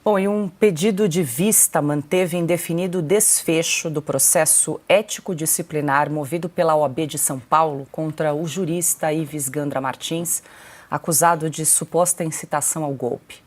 Bom, e um pedido de vista manteve indefinido o desfecho do processo ético-disciplinar movido pela OAB de São Paulo contra o jurista Ives Gandra Martins, acusado de suposta incitação ao golpe.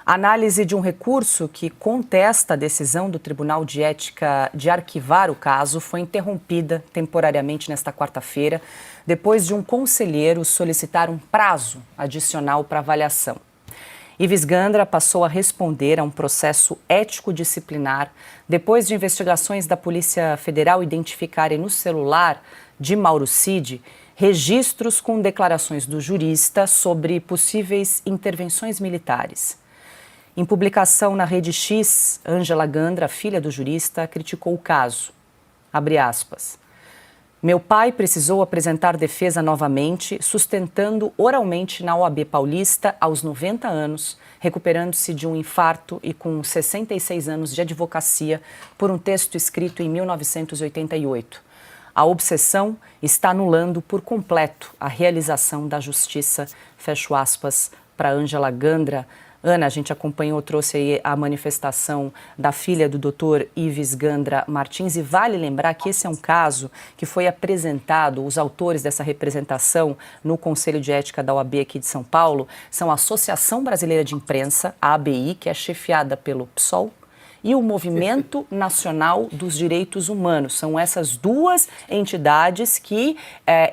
A análise de um recurso que contesta a decisão do Tribunal de Ética de arquivar o caso foi interrompida temporariamente nesta quarta-feira, depois de um conselheiro solicitar um prazo adicional para avaliação. Ives Gandra passou a responder a um processo ético-disciplinar depois de investigações da Polícia Federal identificarem no celular de Mauro Cid registros com declarações do jurista sobre possíveis intervenções militares. Em publicação na Rede X, Ângela Gandra, filha do jurista, criticou o caso. Abre aspas. Meu pai precisou apresentar defesa novamente, sustentando oralmente na OAB Paulista aos 90 anos, recuperando-se de um infarto e com 66 anos de advocacia por um texto escrito em 1988. A obsessão está anulando por completo a realização da justiça, fecho aspas, para Ângela Gandra. Ana, a gente acompanhou, trouxe aí a manifestação da filha do doutor Ives Gandra Martins, e vale lembrar que esse é um caso que foi apresentado, os autores dessa representação no Conselho de Ética da OAB aqui de São Paulo são a Associação Brasileira de Imprensa, a ABI, que é chefiada pelo PSOL, e o Movimento Nacional dos Direitos Humanos. São essas duas entidades que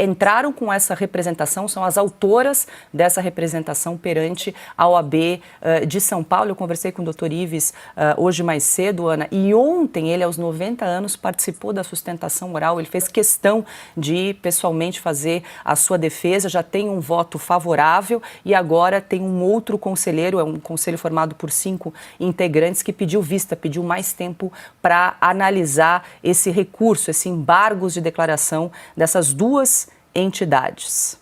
entraram com essa representação, são as autoras dessa representação perante a OAB de São Paulo. Eu conversei com o doutor Ives hoje mais cedo, Ana, e ontem ele, aos 90 anos, participou da sustentação oral. Ele fez questão de pessoalmente fazer a sua defesa, já tem um voto favorável e agora tem um outro conselheiro, é um conselho formado por 5 integrantes, que pediu vista, pediu mais tempo para analisar esse recurso, esse embargo de declaração dessas duas entidades.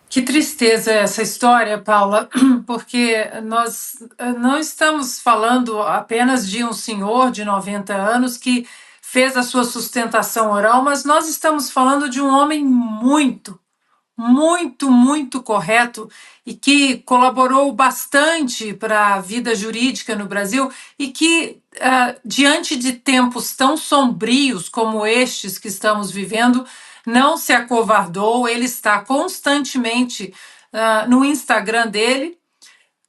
Que tristeza essa história, Paula, porque nós não estamos falando apenas de um senhor de 90 anos que fez a sua sustentação oral, mas nós estamos falando de um homem muito correto e que colaborou bastante para a vida jurídica no Brasil e que, diante de tempos tão sombrios como estes que estamos vivendo, não se acovardou. Ele está constantemente no Instagram dele,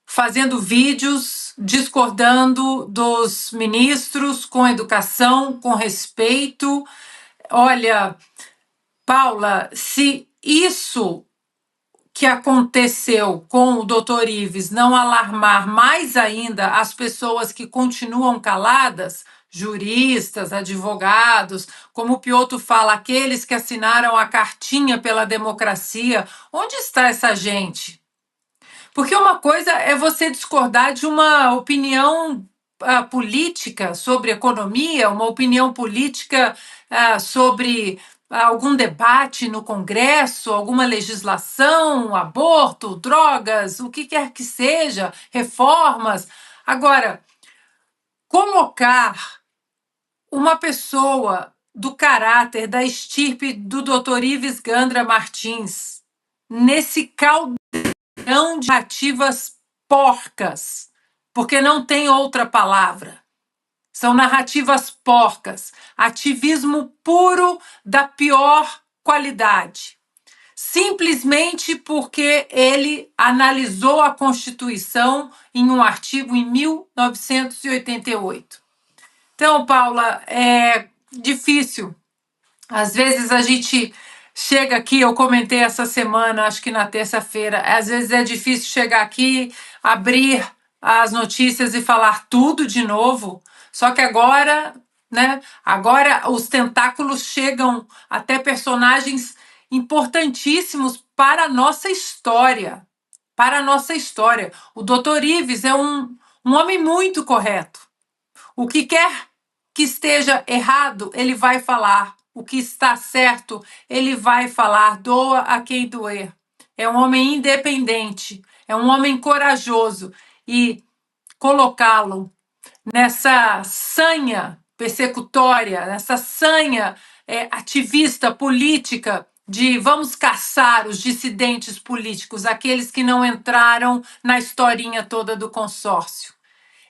fazendo vídeos, discordando dos ministros, com educação, com respeito. Olha, Paula, se isso que aconteceu com o doutor Ives não alarmar mais ainda as pessoas que continuam caladas, juristas, advogados, como o Piotr fala, aqueles que assinaram a cartinha pela democracia, onde está essa gente? Porque uma coisa é você discordar de uma opinião política sobre economia, uma opinião política sobre algum debate no Congresso, alguma legislação, aborto, drogas, o que quer que seja, reformas. Agora, colocar uma pessoa do caráter, da estirpe do Dr. Ives Gandra Martins nesse caldeirão de narrativas porcas, porque não tem outra palavra. São narrativas porcas, ativismo puro da pior qualidade. Simplesmente porque ele analisou a Constituição em um artigo em 1988. Então, Paula, é difícil. Às vezes a gente chega aqui, eu comentei essa semana, acho que na terça-feira, às vezes é difícil chegar aqui, abrir as notícias e falar tudo de novo, só que agora, né, agora os tentáculos chegam até personagens importantíssimos para a nossa história, para a nossa história. O Dr. Ives é um homem muito correto. O que quer que esteja errado, ele vai falar. O que está certo, ele vai falar, doa a quem doer. É um homem independente, é um homem corajoso, e colocá-lo nessa sanha persecutória, nessa sanha ativista política, de vamos caçar os dissidentes políticos, aqueles que não entraram na historinha toda do consórcio.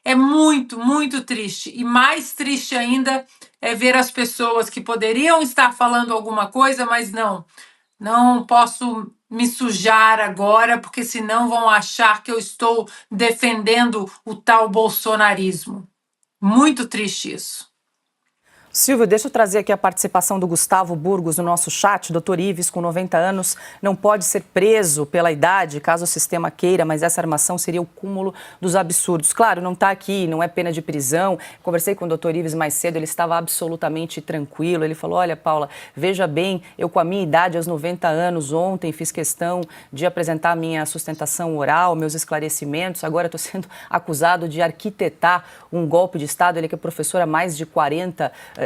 É muito, muito triste. E mais triste ainda é ver as pessoas que poderiam estar falando alguma coisa, mas não posso me sujar agora, porque senão vão achar que eu estou defendendo o tal bolsonarismo. Muito triste isso. Silvio, deixa eu trazer aqui a participação do Gustavo Burgos no nosso chat. Doutor Ives, com 90 anos, não pode ser preso pela idade, caso o sistema queira, mas essa armação seria o cúmulo dos absurdos. Claro, não está aqui, não é pena de prisão. Conversei com o doutor Ives mais cedo, ele estava absolutamente tranquilo. Ele falou, olha, Paula, veja bem, eu com a minha idade, aos 90 anos, ontem fiz questão de apresentar minha sustentação oral, meus esclarecimentos. Agora estou sendo acusado de arquitetar um golpe de Estado. Ele que é professor há mais de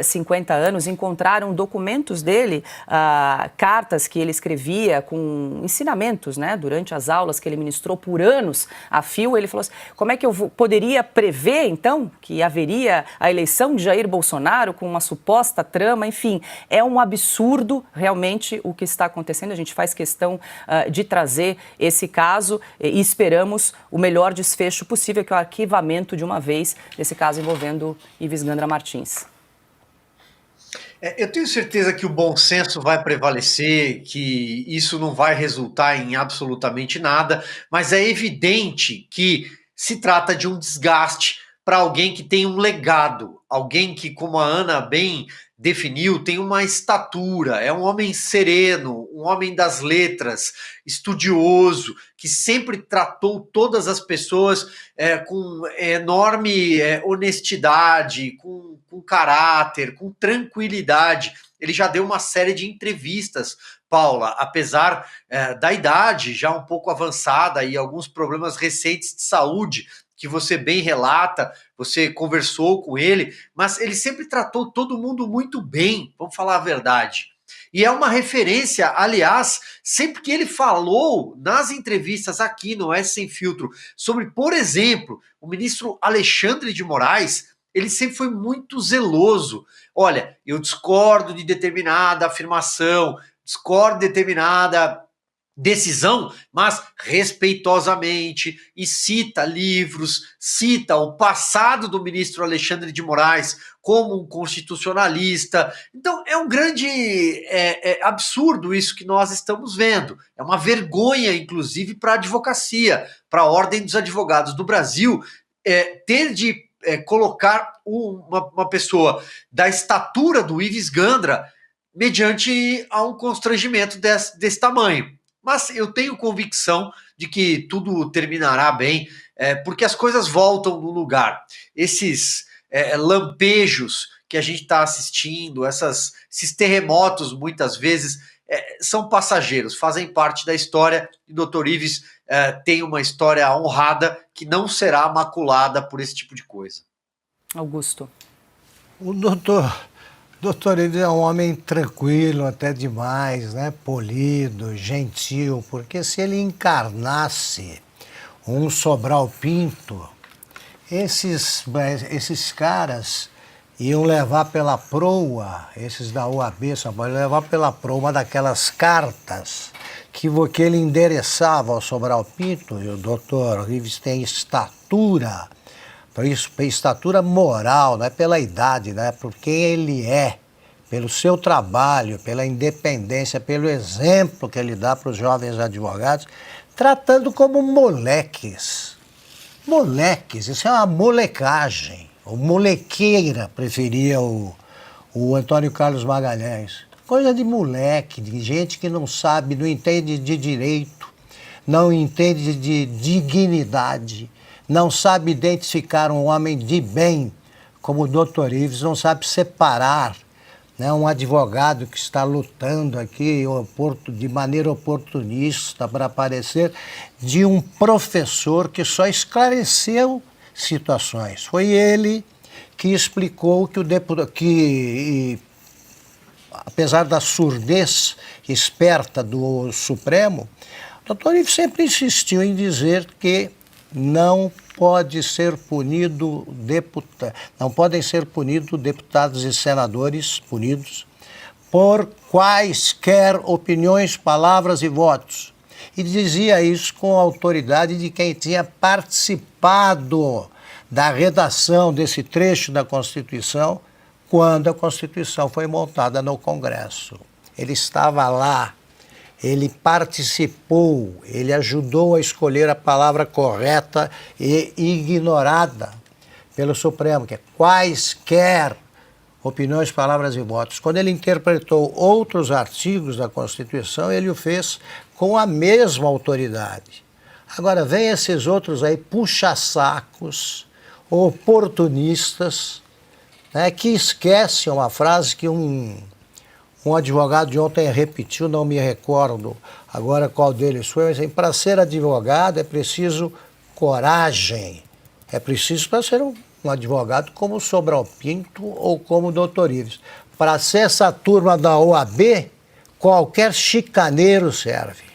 50 anos, encontraram documentos dele, cartas que ele escrevia com ensinamentos, né, durante as aulas que ele ministrou por anos a fio. Ele falou assim, como é que eu poderia prever, então, que haveria a eleição de Jair Bolsonaro com uma suposta trama? Enfim, é um absurdo realmente o que está acontecendo. A gente faz questão de trazer esse caso e esperamos o melhor desfecho possível, que é o arquivamento de uma vez desse caso envolvendo Ives Gandra Martins. Eu tenho certeza que o bom senso vai prevalecer, que isso não vai resultar em absolutamente nada, mas é evidente que se trata de um desgaste para alguém que tem um legado, alguém que, como a Ana bem definiu, tem uma estatura, é um homem sereno, um homem das letras, estudioso, que sempre tratou todas as pessoas com enorme honestidade, com caráter, com tranquilidade. Ele já deu uma série de entrevistas, Paula, apesar da idade já um pouco avançada e alguns problemas recentes de saúde, que você bem relata, você conversou com ele, mas ele sempre tratou todo mundo muito bem, vamos falar a verdade. E é uma referência, aliás, sempre que ele falou nas entrevistas aqui no S Sem Filtro sobre, por exemplo, o ministro Alexandre de Moraes, ele sempre foi muito zeloso. Olha, eu discordo de determinada afirmação, discordo de determinada decisão, mas respeitosamente, e cita livros, cita o passado do ministro Alexandre de Moraes como um constitucionalista. Então é um grande absurdo isso que nós estamos vendo. É uma vergonha, inclusive, para a advocacia, para a Ordem dos Advogados do Brasil, ter de colocar uma pessoa da estatura do Ives Gandra mediante a um constrangimento desse tamanho. Mas eu tenho convicção de que tudo terminará bem, porque as coisas voltam no lugar. Esses lampejos que a gente está assistindo, esses terremotos, muitas vezes, são passageiros, fazem parte da história, e o Dr. Ives tem uma história honrada que não será maculada por esse tipo de coisa. Augusto. O doutor Ives é um homem tranquilo, até demais, né? Polido, gentil, porque se ele encarnasse um Sobral Pinto, esses caras iam levar pela proa, esses da OAB, São Paulo, iam levar pela proa uma daquelas cartas que ele endereçava ao Sobral Pinto, e o doutor Ives tem estatura, por isso, estatura moral, não é pela idade, não é por quem ele é, pelo seu trabalho, pela independência, pelo exemplo que ele dá para os jovens advogados, tratando como moleques. Moleques, isso é uma molecagem, ou molequeira, preferia o Antônio Carlos Magalhães. Coisa de moleque, de gente que não sabe, não entende de direito, não entende de dignidade, não sabe identificar um homem de bem, como o doutor Ives, não sabe separar, né, um advogado que está lutando aqui de maneira oportunista para aparecer, de um professor que só esclareceu situações. Foi ele que explicou que apesar da surdez esperta do Supremo, o doutor Ives sempre insistiu em dizer que não podem ser punidos deputados e senadores por quaisquer opiniões, palavras e votos. E dizia isso com a autoridade de quem tinha participado da redação desse trecho da Constituição quando a Constituição foi montada no Congresso. Ele estava lá, ele participou, ele ajudou a escolher a palavra correta e ignorada pelo Supremo, que é quaisquer opiniões, palavras e votos. Quando ele interpretou outros artigos da Constituição, ele o fez com a mesma autoridade. Agora, vem esses outros aí, puxa-sacos, oportunistas, né, que esquecem uma frase que um advogado de ontem repetiu, não me recordo agora qual deles foi, mas para ser advogado é preciso coragem. É preciso para ser um advogado como Sobral Pinto ou como Dr. Ives. Para ser essa turma da OAB, qualquer chicaneiro serve.